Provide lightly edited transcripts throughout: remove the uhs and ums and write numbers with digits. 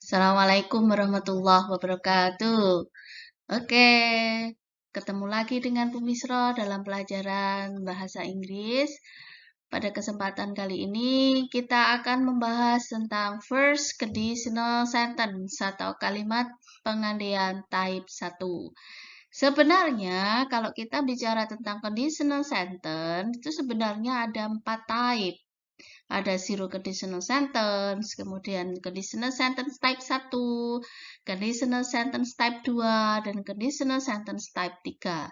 Assalamualaikum warahmatullahi wabarakatuh. Oke, ketemu lagi dengan Bu Misro dalam pelajaran bahasa Inggris. Pada kesempatan kali ini kita akan membahas tentang first conditional sentence atau kalimat pengandian type 1. Sebenarnya kalau kita bicara tentang conditional sentence itu sebenarnya ada 4 type. Ada zero conditional sentence, kemudian conditional sentence type 1, conditional sentence type 2, dan conditional sentence type 3.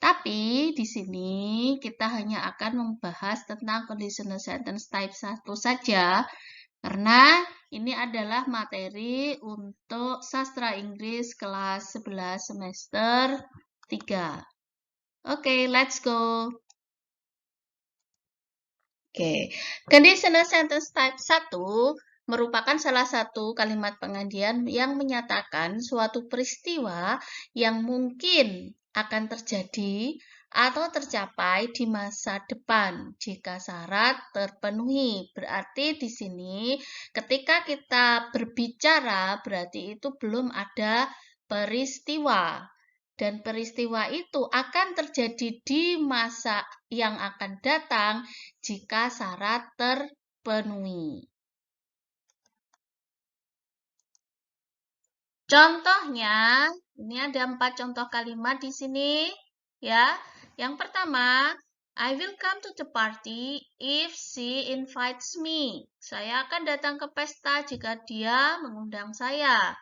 Tapi di sini kita hanya akan membahas tentang conditional sentence type 1 saja, karena ini adalah materi untuk sastra Inggris kelas 11 semester 3. Oke, let's go. Oke, conditional sentence type 1 merupakan salah satu kalimat pengandian yang menyatakan suatu peristiwa yang mungkin akan terjadi atau tercapai di masa depan jika syarat terpenuhi. Berarti di sini ketika kita berbicara berarti itu belum ada peristiwa. Dan peristiwa itu akan terjadi di masa yang akan datang jika syarat terpenuhi. Contohnya, ini ada 4 contoh kalimat di sini, ya. Yang pertama, I will come to the party if she invites me. Saya akan datang ke pesta jika dia mengundang saya.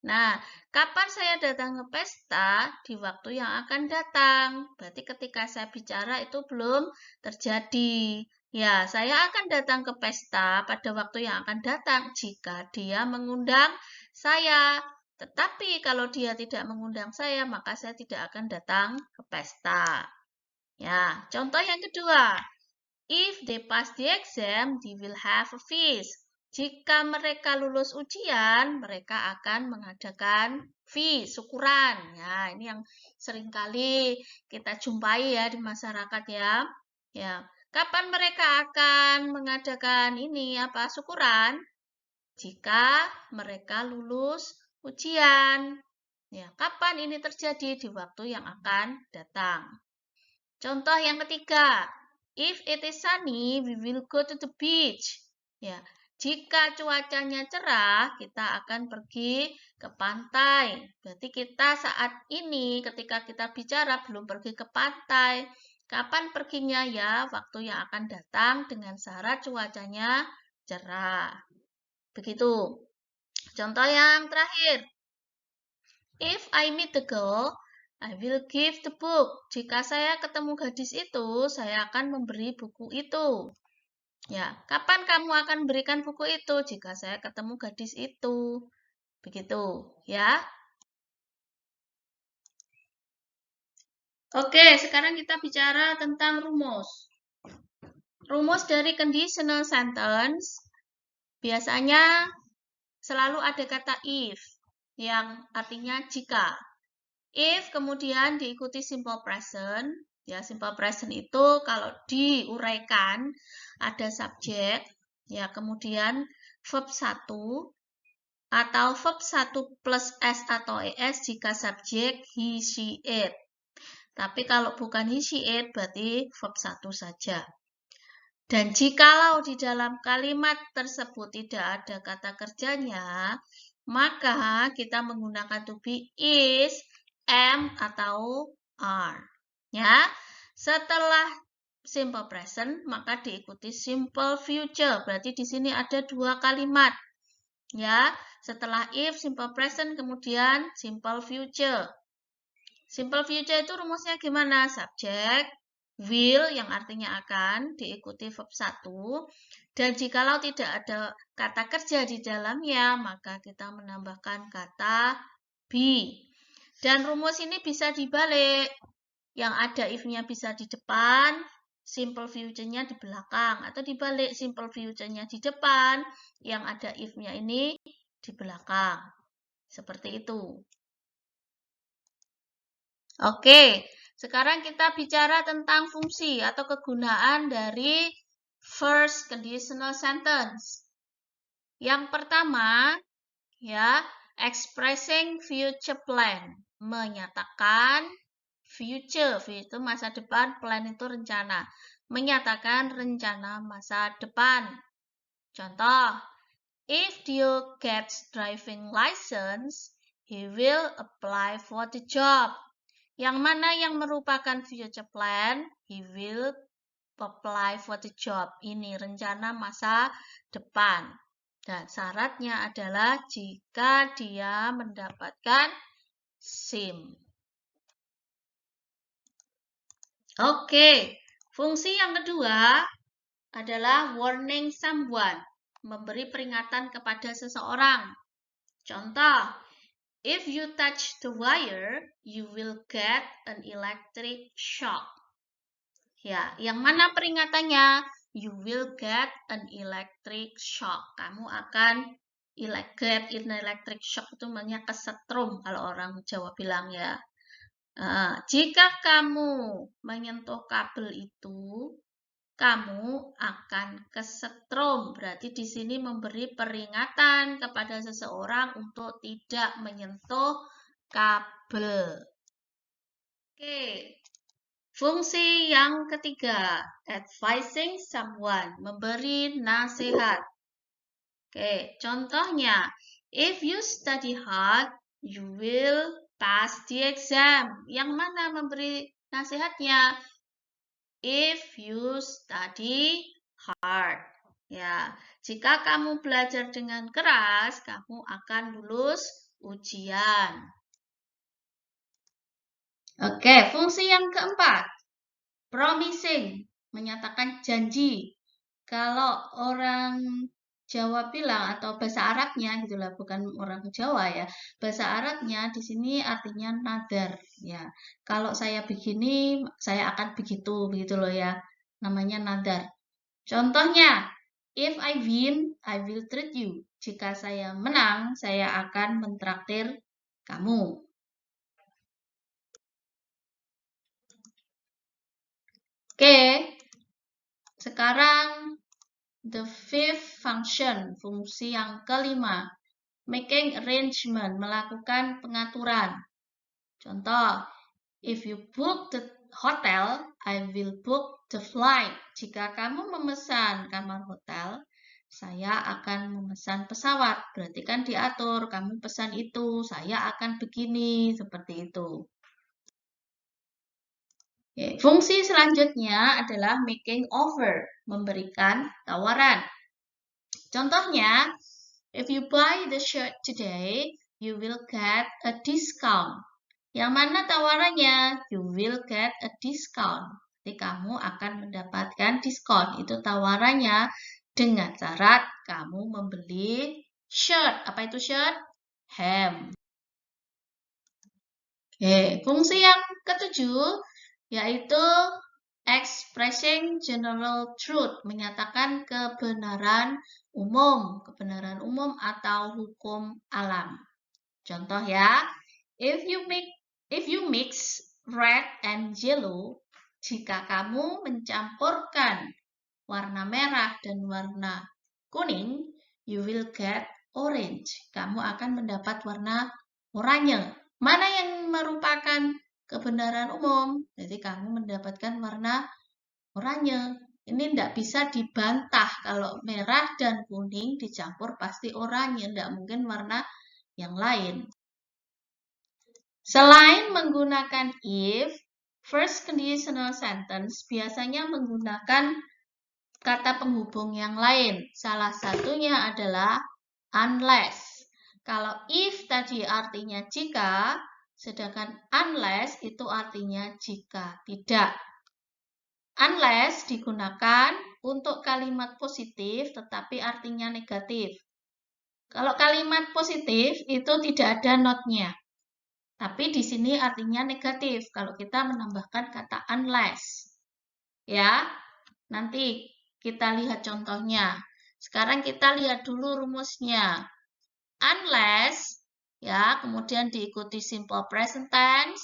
Nah, kapan saya datang ke pesta? Di waktu yang akan datang. Berarti ketika saya bicara itu belum terjadi. Ya, saya akan datang ke pesta pada waktu yang akan datang jika dia mengundang saya. Tetapi kalau dia tidak mengundang saya, maka saya tidak akan datang ke pesta. Ya, contoh yang kedua. If they pass the exam, they will have a feast. Jika mereka lulus ujian, mereka akan mengadakan fee, syukuran. Ya, ini yang seringkali kita jumpai ya di masyarakat ya. Ya, kapan mereka akan mengadakan ini syukuran? Jika mereka lulus ujian. Ya, kapan ini terjadi? Di waktu yang akan datang. Contoh yang ketiga, if it is sunny, we will go to the beach. Ya, jika cuacanya cerah, kita akan pergi ke pantai. Berarti kita saat ini ketika kita bicara belum pergi ke pantai. Kapan perginya ya? Waktu yang akan datang dengan syarat cuacanya cerah. Begitu. Contoh yang terakhir. If I meet the girl, I will give the book. Jika saya ketemu gadis itu, saya akan memberi buku itu. Ya, kapan kamu akan berikan buku itu? Jika saya ketemu gadis itu. Begitu, ya. Oke, sekarang kita bicara tentang rumus. Rumus dari conditional sentence biasanya selalu ada kata if yang artinya jika. If kemudian diikuti simple present, ya simple present itu kalau diuraikan ada subjek, ya kemudian verb 1 atau verb 1 plus s atau es jika subjek he, she, it. Tapi kalau bukan he, she, it berarti verb 1 saja. Dan jikalau di dalam kalimat tersebut tidak ada kata kerjanya, maka kita menggunakan to be is, am, atau are. Ya, setelah simple present, maka diikuti simple future. Berarti di sini ada 2 kalimat. Ya, setelah if, simple present, kemudian simple future. Simple future itu rumusnya gimana? Subjek, will yang artinya akan, diikuti verb 1. Dan jikalau tidak ada kata kerja di dalamnya, maka kita menambahkan kata be. Dan rumus ini bisa dibalik. Yang ada if-nya bisa di depan, simple future-nya di belakang. Atau dibalik, simple future-nya di depan, yang ada if-nya ini di belakang. Seperti itu. Oke, sekarang kita bicara tentang fungsi atau kegunaan dari first conditional sentence. Yang pertama, Ya, expressing future plan, menyatakan future itu masa depan, plan itu rencana, menyatakan rencana masa depan. Contoh, if Dio gets driving license, he will apply for the job. Yang mana yang merupakan future plan? He will apply for the job. Ini rencana masa depan. Dan syaratnya adalah jika dia mendapatkan SIM. Oke, fungsi yang kedua adalah warning someone, memberi peringatan kepada seseorang. Contoh, if you touch the wire, you will get an electric shock. Ya, yang mana peringatannya? You will get an electric shock. Kamu akan get an electric shock itu namanya kesetrum kalau orang Jawa bilang ya. Nah, jika kamu menyentuh kabel itu, kamu akan kesetrum. Berarti di sini memberi peringatan kepada seseorang untuk tidak menyentuh kabel. Oke. Fungsi yang ketiga, advising someone, memberi nasihat. Oke, contohnya, if you study hard, you will pass the exam. Yang mana memberi nasihatnya? If you study hard. Ya, jika kamu belajar dengan keras, kamu akan lulus ujian. Oke, fungsi yang keempat, promising, menyatakan janji. Kalau orang Jawa bilang atau bahasa Arabnya gitulah, bukan orang Jawa ya. Bahasa Arabnya di sini artinya nadar ya. Kalau saya begini, saya akan begitu loh ya. Namanya nadar. Contohnya, if I win, I will treat you. Jika saya menang, saya akan mentraktir kamu. Oke, sekarang the fifth function, fungsi yang kelima, making arrangement, melakukan pengaturan. Contoh, if you book the hotel, I will book the flight. Jika kamu memesan kamar hotel, saya akan memesan pesawat. Berarti kan diatur, kamu pesan itu, saya akan begini, seperti itu. Fungsi selanjutnya adalah making offer, memberikan tawaran. Contohnya, if you buy the shirt today, you will get a discount. Yang mana tawarannya? You will get a discount. Jadi kamu akan mendapatkan diskon. Itu tawarannya dengan syarat kamu membeli shirt. Apa itu shirt? Hem. Oke, fungsi yang ketujuh yaitu expressing general truth, menyatakan kebenaran umum atau hukum alam. Contoh ya, if you mix red and yellow, jika kamu mencampurkan warna merah dan warna kuning, you will get orange. Kamu akan mendapat warna oranye. Mana yang merupakan kebenaran umum? Jadi kamu mendapatkan warna oranye. Ini tidak bisa dibantah. Kalau merah dan kuning dicampur pasti oranye. Tidak mungkin warna yang lain. Selain menggunakan if, first conditional sentence biasanya menggunakan kata penghubung yang lain. Salah satunya adalah unless. Kalau if tadi artinya jika, sedangkan unless itu artinya jika tidak. Unless digunakan untuk kalimat positif tetapi artinya negatif. Kalau kalimat positif itu tidak ada not-nya. Tapi di sini artinya negatif kalau kita menambahkan kata unless. Ya, nanti kita lihat contohnya. Sekarang kita lihat dulu rumusnya. Unless, ya, kemudian diikuti simple present tense,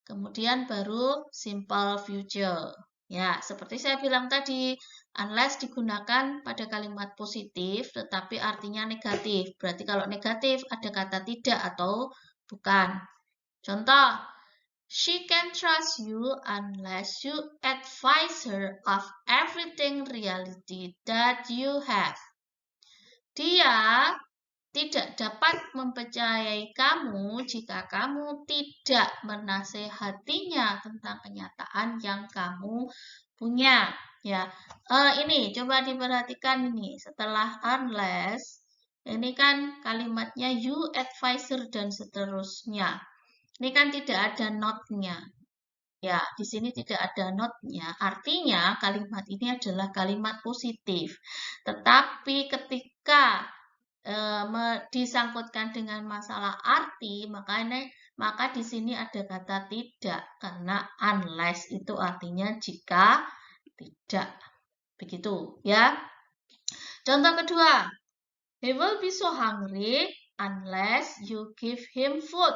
kemudian baru simple future. Ya, seperti saya bilang tadi, Unless digunakan pada kalimat positif, tetapi artinya negatif. Berarti kalau negatif ada kata tidak atau bukan. Contoh, she can trust you unless you advise her of everything reality that you have. Dia tidak dapat mempercayai kamu jika kamu tidak menasehatinya tentang kenyataan yang kamu punya. Ya, ini coba diperhatikan ini setelah unless, ini kan kalimatnya you, advisor dan seterusnya. Ini kan tidak ada not-nya. Ya, di sini tidak ada not-nya. Artinya kalimat ini adalah kalimat positif. Tetapi ketika disangkutkan dengan masalah arti, maka di sini ada kata tidak karena unless itu artinya jika tidak. Begitu ya. Contoh kedua, he will be so hungry unless you give him food.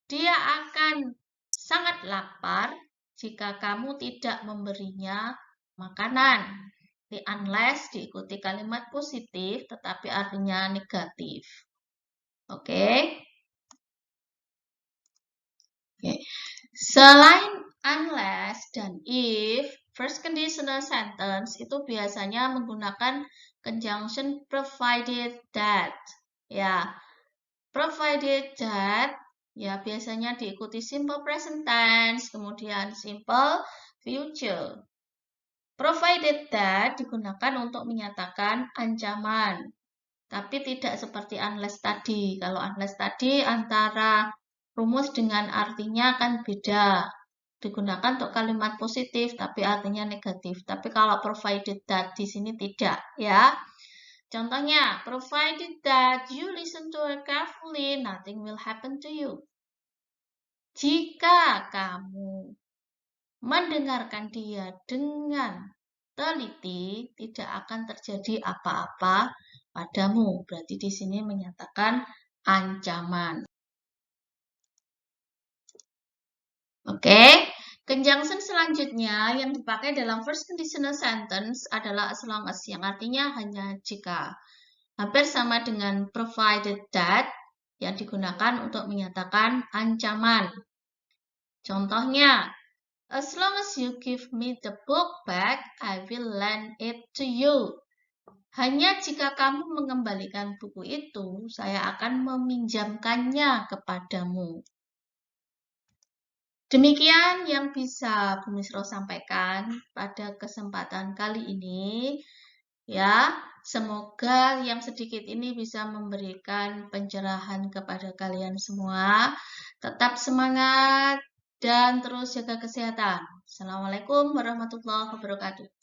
Dia akan sangat lapar jika kamu tidak memberinya makanan. Di unless diikuti kalimat positif tetapi artinya negatif. Oke. Selain unless dan if, first conditional sentence itu biasanya menggunakan conjunction provided that. Ya, provided that ya biasanya diikuti simple present tense, kemudian simple future. Provided that digunakan untuk menyatakan ancaman, tapi tidak seperti unless tadi. Kalau unless tadi antara rumus dengan artinya kan beda. Digunakan untuk kalimat positif, tapi artinya negatif. Tapi kalau provided that di sini tidak, ya. Contohnya, provided that you listen to her carefully, nothing will happen to you. Jika kamu mendengarkan dia dengan teliti, tidak akan terjadi apa-apa padamu. Berarti di sini menyatakan ancaman. Oke, conjunction selanjutnya yang dipakai dalam first conditional sentence adalah as long as, yang artinya hanya jika. Hampir sama dengan provided that yang digunakan untuk menyatakan ancaman. Contohnya, as long as you give me the book back, I will lend it to you. Hanya jika kamu mengembalikan buku itu, saya akan meminjamkannya kepadamu. Demikian yang bisa Bu Misro sampaikan pada kesempatan kali ini. Ya, semoga yang sedikit ini bisa memberikan pencerahan kepada kalian semua. Tetap semangat dan terus jaga kesehatan. Assalamualaikum warahmatullahi wabarakatuh.